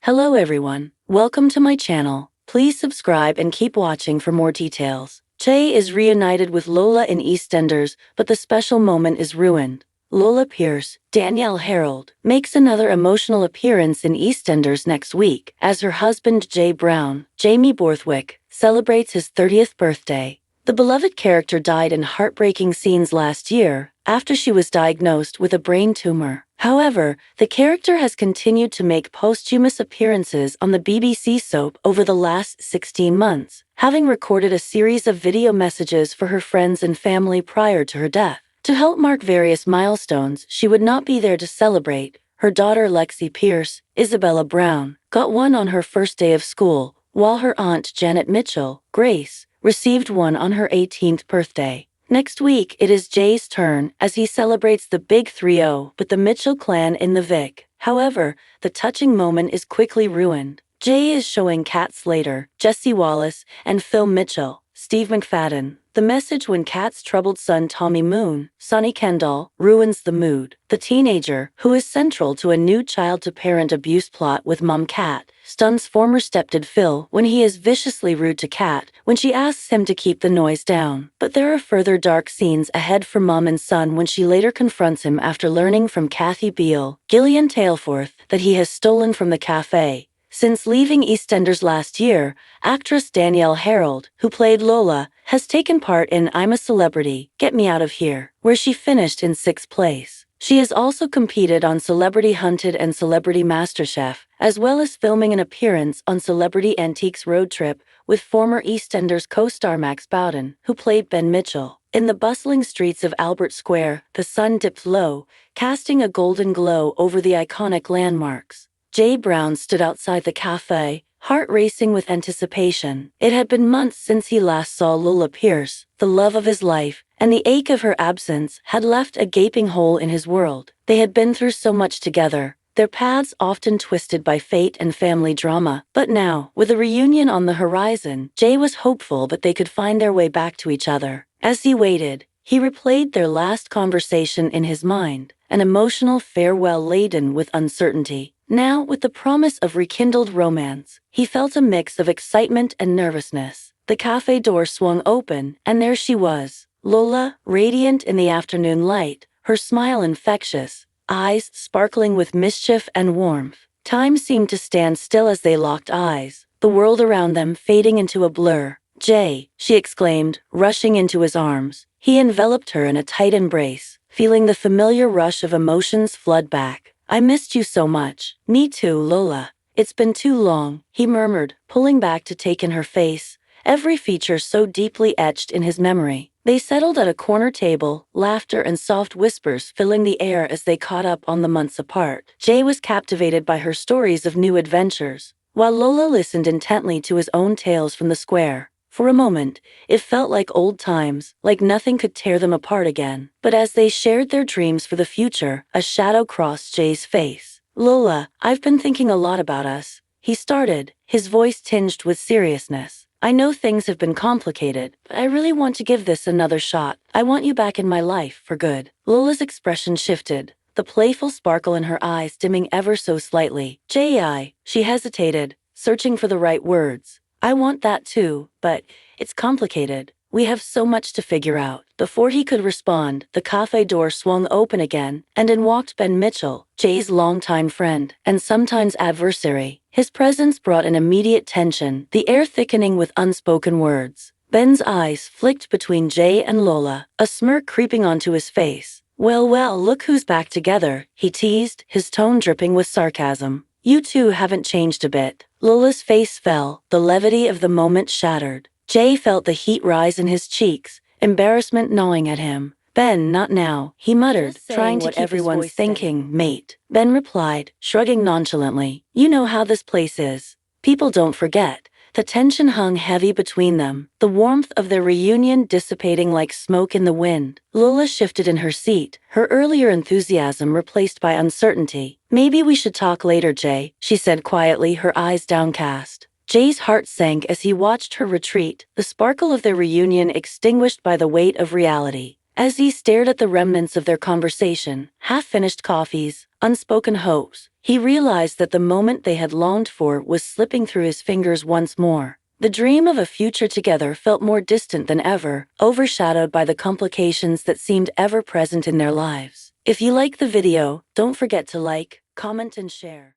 Hello everyone, welcome to my channel. Please subscribe and keep watching for more details. Jay is reunited with Lola in EastEnders, but the special moment is ruined. Lola Pierce, Danielle Harold, makes another emotional appearance in EastEnders next week as her husband Jay Brown, Jamie Borthwick, celebrates his 30th birthday. The beloved character died in heartbreaking scenes last year after she was diagnosed with a brain tumor. However, the character has continued to make posthumous appearances on the BBC soap over the last 16 months, having recorded a series of video messages for her friends and family prior to her death. To help mark various milestones she would not be there to celebrate, her daughter Lexi Pierce, Isabella Brown, got one on her first day of school, while her aunt Janet Mitchell, Grace, received one on her 18th birthday. Next week, it is Jay's turn as he celebrates the Big 3-0 with the Mitchell clan in the Vic. However, the touching moment is quickly ruined. Jay is showing Kat Slater, Jesse Wallace, and Phil Mitchell, Steve McFadden, the message when Kat's troubled son Tommy Moon, Sonny Kendall, ruins the mood. The teenager, who is central to a new child-to-parent abuse plot with mom Kat, stuns former stepdad Phil when he is viciously rude to Kat when she asks him to keep the noise down. But there are further dark scenes ahead for mom and son when she later confronts him after learning from Kathy Beale, Gillian Tailforth, that he has stolen from the cafe. Since leaving EastEnders last year, actress Danielle Harold, who played Lola, has taken part in I'm a Celebrity, Get Me Out of Here, where she finished in 6th place. She has also competed on Celebrity Hunted and Celebrity MasterChef, as well as filming an appearance on Celebrity Antiques Road Trip with former EastEnders co-star Max Bowden, who played Ben Mitchell. In the bustling streets of Albert Square, the sun dipped low, casting a golden glow over the iconic landmarks. Jay Brown stood outside the cafe, heart racing with anticipation. It had been months since he last saw Lola Pierce, the love of his life, and the ache of her absence had left a gaping hole in his world. They had been through so much together, their paths often twisted by fate and family drama. But now, with a reunion on the horizon, Jay was hopeful that they could find their way back to each other. As he waited, he replayed their last conversation in his mind, an emotional farewell laden with uncertainty. Now, with the promise of rekindled romance, he felt a mix of excitement and nervousness. The cafe door swung open, and there she was, Lola, radiant in the afternoon light, her smile infectious, eyes sparkling with mischief and warmth. Time seemed to stand still as they locked eyes, the world around them fading into a blur. "Jay," she exclaimed, rushing into his arms. He enveloped her in a tight embrace, feeling the familiar rush of emotions flood back. "I missed you so much." "Me too, Lola. It's been too long," he murmured, pulling back to take in her face, every feature so deeply etched in his memory. They settled at a corner table, laughter and soft whispers filling the air as they caught up on the months apart. Jay was captivated by her stories of new adventures, while Lola listened intently to his own tales from the square. For a moment, it felt like old times, like nothing could tear them apart again. But as they shared their dreams for the future, a shadow crossed Jay's face. "Lola, I've been thinking a lot about us," he started, his voice tinged with seriousness. "I know things have been complicated, but I really want to give this another shot. I want you back in my life for good." Lola's expression shifted, the playful sparkle in her eyes dimming ever so slightly. She hesitated, searching for the right words. "I want that too, but it's complicated. We have so much to figure out." Before he could respond, the cafe door swung open again, and in walked Ben Mitchell, Jay's longtime friend and sometimes adversary. His presence brought an immediate tension, the air thickening with unspoken words. Ben's eyes flicked between Jay and Lola, a smirk creeping onto his face. Well, look who's back together," he teased, his tone dripping with sarcasm. "You two haven't changed a bit." Lola's face fell, the levity of the moment shattered. Jay felt the heat rise in his cheeks, embarrassment gnawing at him. "Ben, not now," he muttered, trying to keep everyone's thinking, "Mate." Ben replied, shrugging nonchalantly. "You know how this place is. People don't forget." The tension hung heavy between them, the warmth of their reunion dissipating like smoke in the wind. Lola shifted in her seat, her earlier enthusiasm replaced by uncertainty. "Maybe we should talk later, Jay," she said quietly, her eyes downcast. Jay's heart sank as he watched her retreat, the sparkle of their reunion extinguished by the weight of reality. As he stared at the remnants of their conversation, half-finished coffees, unspoken hopes. He realized that the moment they had longed for was slipping through his fingers once more. The dream of a future together felt more distant than ever, overshadowed by the complications that seemed ever present in their lives. If you like the video, don't forget to like, comment, and share.